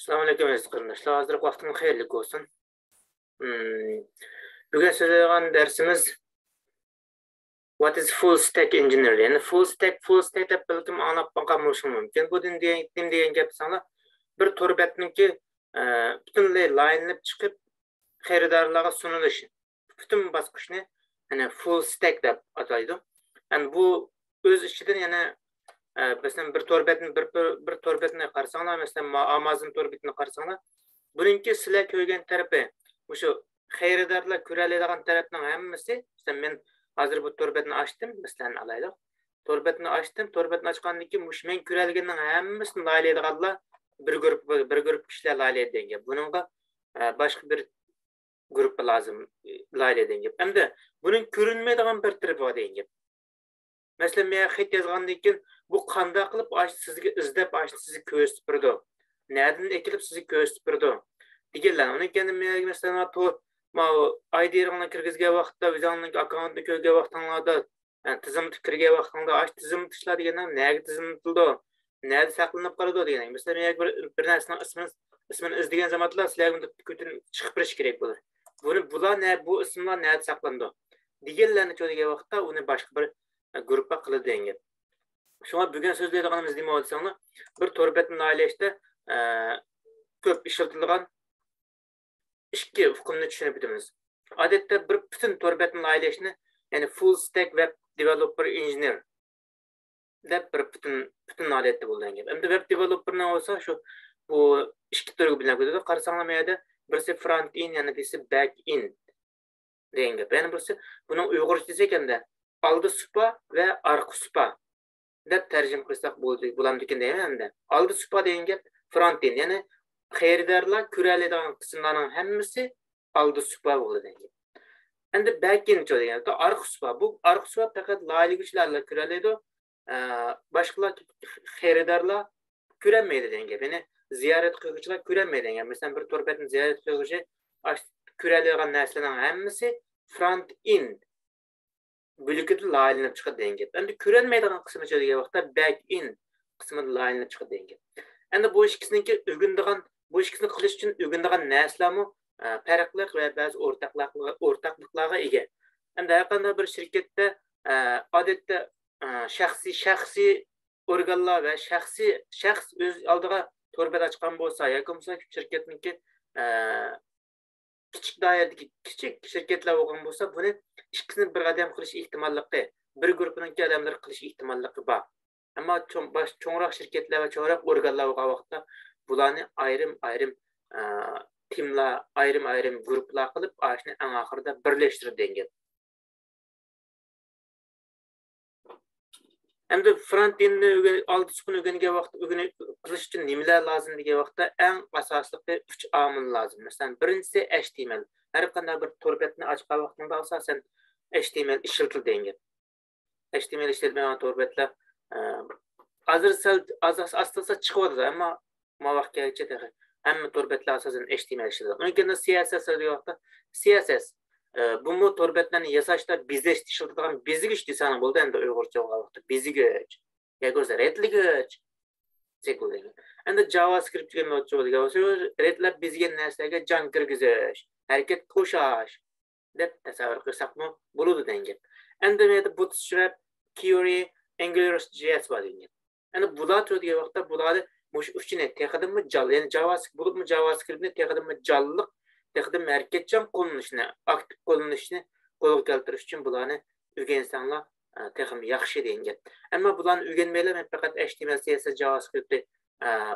Assalamualaikum aziz qarindoshlar. Hozir vaqtimiz xayrli olsun. Bugun so'zlaydigan darsimiz What is full stack engineer? Yani full stack deb bildim anlab baqa mumkin. Bu nim degan gap sanlar bir to'rbatniki butunlay layinlab chiqib xaridorlarga sunilishi. Butun bosqichni yani full stack deb ataydi. Yani bu o'z ichidan yana mesela bir torbetini qarasanglar, mesela Amazon torbetini qarasanglar, buningki sizlar ko'rgan tarafi, o'sha xaridorlar ko'radigan tarafning hammasi, mesela men hozir bu torbetni ochdim, masalan alaylik. Torbetni ochgandan keyin mush men ko'radiganning hammasini laylaydiganlar bir guruh kishilar laylaydigan. Buningga boshqa bir guruh lazım laylaydigan. Hamda buning ko'rinmaydigan bir tarafi bor degan. Mesela men xat yazgandan keyin bu qanday qilib sizga izlab sizni ko'rsatib turdi. Nereden ekilib sizni ko'rsatib turdi. Deganlar. Uni keyin men mesela ID-ni kirgizgan vaqtda, o'zingizning akkauntni ko'rgan vaqtingizda, tizimga kirgan vaqtingizda tizimni tishla degandan nega tizimni tildi? Nerede saqlanib qoladi degan. Mesela men bir narsaning ismini izlagan zamonda sizlarga chiqib turish kerak bo'ladi. Bu ismlar nerede saqlandi? Deganlarni ko'rgan vaqtda uni boshqa bir gruppa qiladi degan. Şuna bugün sözleydiğimiz nima olsanglar, bir torbetni naylashda ko'p ishlatilgan ikki hukmni tushunib o'tamiz. Odatda bir butun torbetni naylashni, ya'ni full stack web developer engineer deb bir butun odatda bo'lgan gap. Endi web developerni olsa shu bu ikki turga bilan ko'radi. Qarasanglar bu yerda birisi front end, yana birisi back end degan gap. Ya'ni birisi buni uyg'urcha desakanda oldi supa va orqa supa deb tarjima qilsak bo'lamdikan deyman-da. Oldi supa degan gap front end, ya'ni xaridorlar ko'radigan qismlarning hammasi oldi supa bo'ladi. Endi back end deganda orqa supa. Bu orqa supa faqat laylig'ichlarlar ko'radi. Boshqalar xaridorlar ko'rmaydi degan gap. Ya'ni ziyorat qiluvchilar ko'rmaydi degan. Masalan, bir torbetni ziyorat qiluvchi ko'radigan narsalarning hammasi front end bölükede layinib chiqadi degan gap. Endi ko'rinmaydigan qismi degan vaqtda back end qismida layinib chiqadi degan gap. Endi bu ikkisiniki qilish uchun o'rganadigan narsalarmi farqli va ba'zi o'rtaqliklarga ega. Endi har qanday bir shirkatda odatda shaxsiy organlar va shaxs o'z oldiga to'rbat ochgan bo'lsa, yoki bo'lmasa shirkatniki kichik doiradagi kichik shirkatlar bo'lgan bo'lsa, buni ikkisini bir odam qilish ehtimolligi, bir guruhning odamlar qilish ehtimolligi bor. Ammo cho'ngroq shirkatlar va cho'ngroq organlar bo'lgan vaqtda bularni ayrim timlar, ayrim guruhlar qilib, ashni eng oxirida birlashtirib dengan. Endi front endni oldi suqini o'rgangan vaqt qilish uchun nimalar lozim degan vaqtda eng asosli 3 omil lozim. Masalan, birinchisi HTML. Har qanday bir torbetni ochgan vaqtingda asosan HTML ishlatiladi degan. HTML ishlatmagan torbetlar asosan chiqadi, ammo vaqtgacha hamma torbetlar asosan HTML ishlatadi. Undan keyin CSS degan vaqtda CSS bu torbetlarni yasashda bezish ishlatadigan bezigich desang bo'ldi endi uyg'urcha vaqtda bezigich yoki o'zi retligich degan. Endi JavaScript degan bo'lsa, retlab bezgan narsaga jon kirgizish, harakat qo'shish deb tasavvur qilsakmi bo'ladi degan. Endi men Bootstrap, Query, AngularJS bor degan. Endi bular degan vaqtda bularni mush uchini texadimmi ya'ni JavaScriptni texadimmi jonliq texdim harakatchan qo'llanishni, aktiv qo'llanishni qo'lga keltirish uchun bularni o'rgansanglar texim yaxshi degan. Ammo bularni o'rganmaylar, men faqat HTML, CSS, JavaScript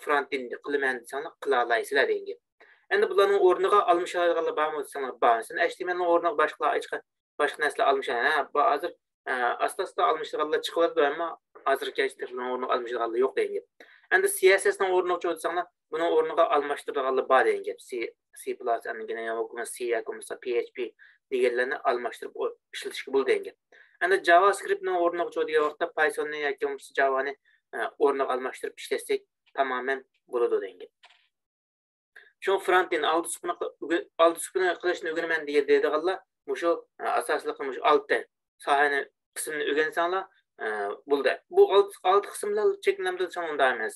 front-end qilaman desanglar qila olasizlar degan. Endi bularning o'rniga almashadiganlar bormi desanglar, bor. Sen HTMLning o'rniga boshqa narsalar almashadi. Hozir asta-asta almashadiganlar chiqyapti, ammo hozircha texning o'rniga almashadiganlar yo'q degan. Endi CSSning o'rniga qo'ysanglar, buni o'rniga almashtiradiganlar bor degan. C++, C yoki PHP deganlarni almashtirib ishlatishga bo'ladi degan. Endi JavaScriptning o'rniga qo'yadigan vaqtda Pythonni yoki Javani o'rniga almashtirib ishlatsak tamoman bo'ladi degan. Shu front-end oldi suqini qilishni o'rganaman deydiganlar, shu asosli qilmish 6 sohani qismini o'rgansanglar bo'ldi. Bu 6 qismlar cheklanadi sanada emas.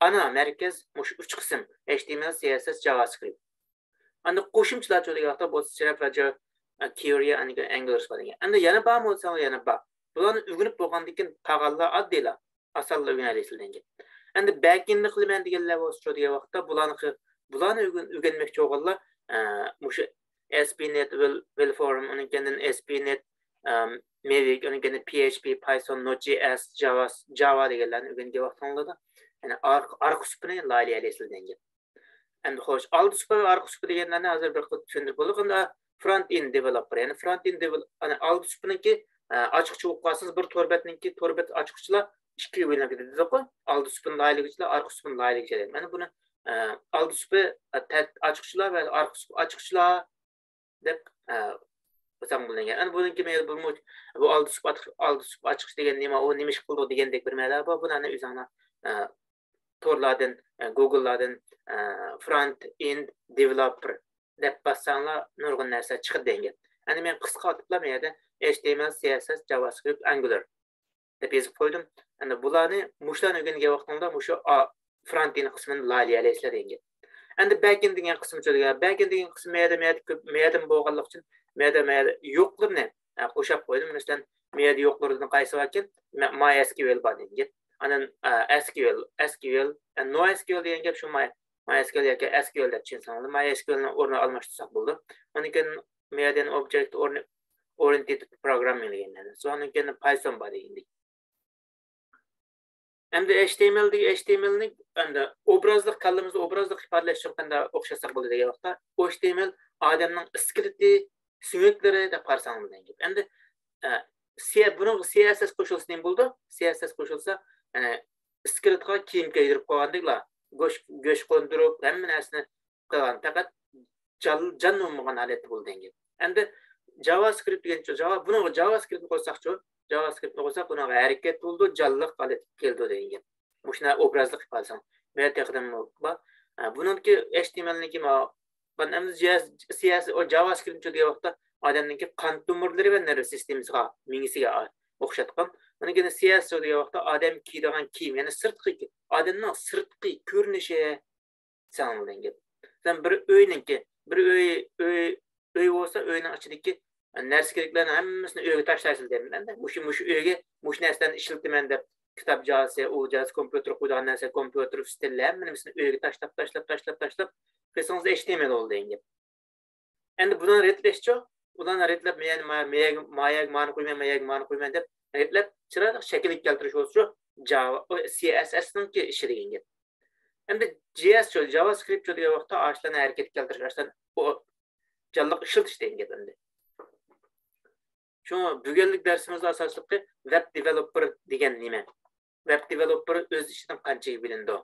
ana merkez muş 3 kısım HTML, CSS, JavaScript. Anda qo'shimchalar degan vaqtda Bootstrap va Query and Angular var. Anda yana bormi bo'lsa yana bor. Bularni o'rganib bo'lgandan keyin qolganlar oddiylar asallar o'rganiladigan. Anda backendni qilaman deganlar bo'lsa degan vaqtda bularni o'rganmoqchi bo'lganlar mushu ASP.NET will form uning keyin ASP.NET Mavic uning keyin PHP, Python, Node.js, Java deganlarni o'rgangan vaqtda yani arka süpüne layihələşdirildi. Endi xoş, aldı süpü ve arka süpü deganlarni hozir bir qilib tushuntirib bo'ldik. Unda front end developer, yani front end developer, aldı süpününki açıqçı bo'lib qolsangiz bir torbetninki torbet açıqçılar ikki bo'linib ketadi-ku. Aldı süpün layihəçiler, arka süpün layihəçiler. Mana buni aldı süpü açıqçılar ve arka süpü açıqçılar deb Mesela yani bununki bu aldı süpü açıqçı degan nima, o nima ish qildi degandek bir ma'no bor. Buni o'zinglar torlardan, Google'lardan front end developer deb bassanlar nurg'un narsa chiqadi degan. Yani men qisqa atiblar yerda HTML, CSS, JavaScript, Angular deb yozib qo'ydim. Yani bularni mushlarni o'rgangan vaqtimda mushu front end qismini layihalaysizlar degan. Endi backend degan qismi degan. Backend degan qismi meyada bo'lganlik uchun meyada yo'qlarni qo'shib qo'ydim. Masalan, meyada yo'qlardan qaysi ekan? MySQL bor degan. Anan SQL, NoSQL degan gap shu MySQL yoki SQL deb tushunsangiz, MySQLni o'rnini almashtirsak bo'ldi. Undan keyin meyadan object oriented programming deganlar. So'ndan keyin Python bor degandik. Endi HTMLni endi obrazlik kallamizda obrazlik ifodalashtirganda o'xshasak bo'ldi degan vaqtda HTML odamning iskriti, suyaklari deb qarasangiz degan. Endi buni CSS qo'shilsa nima bo'ldi? CSS qo'shilsa yani skriptga kiyim kiydirib qo'ygandeklar, go'sht qo'ndirib, hamma narsani qilgan, faqat jonlanmagan holatda bo'ldi degan. Endi JavaScript degan buni JavaScript qo'ysaqchi, JavaScript qo'ysak buni harakat bo'ldi, jonliq holat keldi degan. Bu shuna obrazlik ifodasam. Men taqdim bor. Buningki HTMLniki ben CSS o JavaScript degan vaqtda odamningki qon tomirlari va nerv sistemasiga mingisiga o'xshatgan. Mana keyin CSS degan vaqtda odam kiydigan kiyim, ya'ni sirtqi odamning sirtqi ko'rinishi sanalgan. Sen bir uy bo'lsa, uyning ichidagi narsa keraklarni hammasini uyga tashlaysiz deyman. Mushu uyga mush narsalarni ishiltiman deb kitob jozi, u jozi kompyuter qo'ygan narsa, kompyuter stilla hammasini uyga tashlab qilsangiz HTML bo'ldi degan. Endi buni retlashchi, ularni retlab mayag ma'no qo'yman deb retlab chiroyli shaklga keltirish bo'lsa Java CSS ningki ishi degan gap. Endi JavaScript degan vaqtda ashlarni harakatga keltirish, ashlar jonliq ishiltish degan gap endi. Shu bugunlik darsimizda asosliqi web developer degan nima? Web developer o'z ishidan qanchaga bilindi?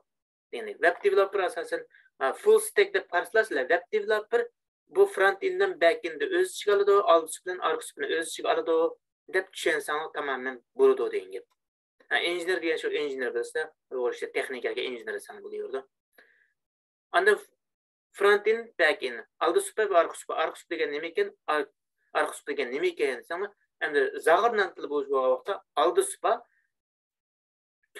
Ya'ni web developer asosan full stack deb qarasizlar. Web developer bu front enddan back endni o'z ichiga oladi, old bilan orqa bilan o'z ichiga oladi deb tushunsangiz tamamen bo'ladi degan gap. Engineer degan shu engineer bo'lsa, o'sha texnikaga engineer san bo'lardi. Anda front end, back end, old super va orqa super degan nima ekan? Arka süpü degan nima ekan desam, endi zag'irnan tili bo'lish vaqtda oldi supa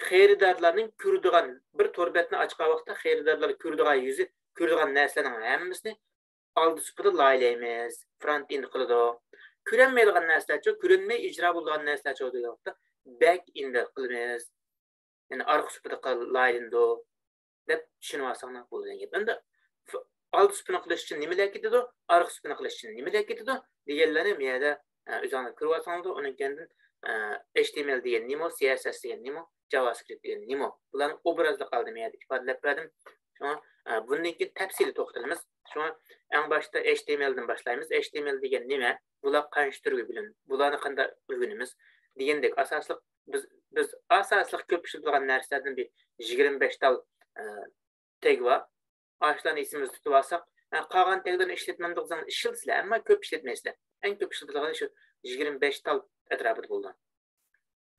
xaridorlarning ko'radigan bir torbetni ochgan vaqtda xaridorlar ko'radigan yuzi, ko'radigan narsalarning hammasini oldi supida laylaymiz, front end qiladi. Ko'rinmaydigan narsalar-chi, ko'rinmay ijro bo'lgan narsalar-chi degan vaqtda back end qilamiz. Ya'ni arka supida laylaydi deb tushunib olsanglar bo'ladi degan. Endi oldi supini qilish uchun nimalar ketadi, arqa supini qilish uchun nimalar ketadi deganlarni men yerda o'zingizlar ko'rib olsanglar, undan keyin HTML degan nima, CSS degan nima, JavaScript degan nima, bularni obrazli qildim, men yerda ifodalab berdim. Shuna bundan keyin tafsili to'xtalamiz. Shuna eng boshda HTML dan boshlaymiz. HTML degan nima, bular qancha turga bilinadi, bularni qanday o'rganamiz degandek asosli biz asosli ko'p ishlaydigan narsalardan bir 25 tal tag var. Ağaçlarını ismimizi tutup alsak, qolgan taglarni ishlatmamdiq zaman ishlatmasizlar, ammo ko'p ishlatmaysizlar. Eng ko'p ishlatilgan shu 25 tal atrofida bo'ldi.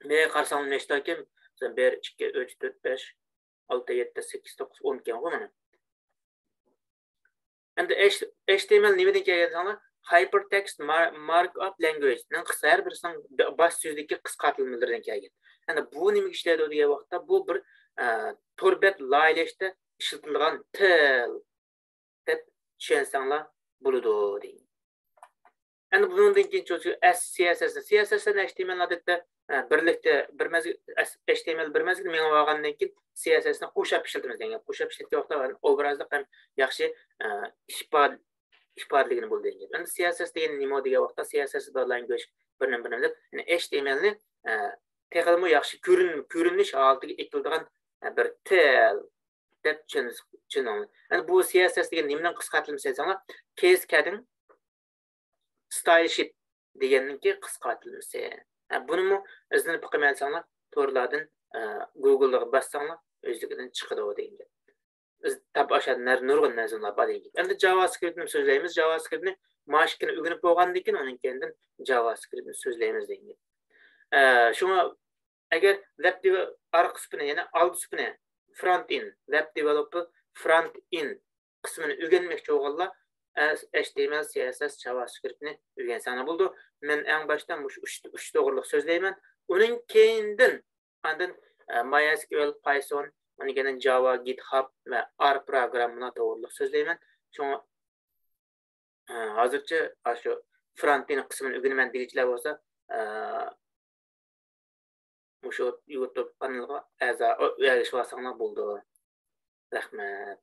Men qarsam nechta ekan? 1 2 3 4 5 6 7 8 9 10 ekan mana. Endi HTML nimadan kelgan? Hypertext Markup Language. Ning qisqa har birisining bosh so'zdagi qisqartirilmalardan kelgan. Endi bu nima ishlaydi degan vaqtda bu bir torbet layleşte işletilgan til dep düşünsеңler buludu deyin. Yani bundan keyin çocuğu CSS HTML adette birlikte bir mezgil HTML bir mezgil meni olgandan keyin CSS'ni qo'shib ishlatamiz degan. Qo'shib ishlatgan vaqtda obrazli ham yaxshi ifodaligini bo'ldi degan. Endi CSS degan nima degan vaqtda CSS da language birni deb, yani HTMLni texnolmi yaxshi ko'rinish holatiga etiladigan bir til deb tushunamiz. Yani bu CSS degan nimadan qisqartirilsa desanglar, Cascading Style sheet deganninki qisqartirilmasi. Buni mu izlanib qilmaysanlar, to'rlardan Google'ga bassanlar, o'zligidan chiqadi degan. Biz tab aşağı nurg'un narzlar bor degan. Endi JavaScriptni so'zlaymiz. JavaScriptni mashqini o'rganib bo'lgandan keyin uning kendidan JavaScriptni so'zlaymiz degan. Shunga agar web orqa qismini, ya'ni old qismini front end, web developer front end qismini o'rganmoqchi bo'lganlar HTML, CSS, JavaScript'ni öğrensene buldu. Men en baştan bu üç doğruluk sözleymen. Onun kendinden andın MySQL, Python, onun gelen Java, GitHub ve R programına doğruluk sözleymen. Çünkü hazırca şu frontend kısmını öğrenmen diyiciler olsa bu şu YouTube kanalıma erişip alsanlar buldu. Rahmet.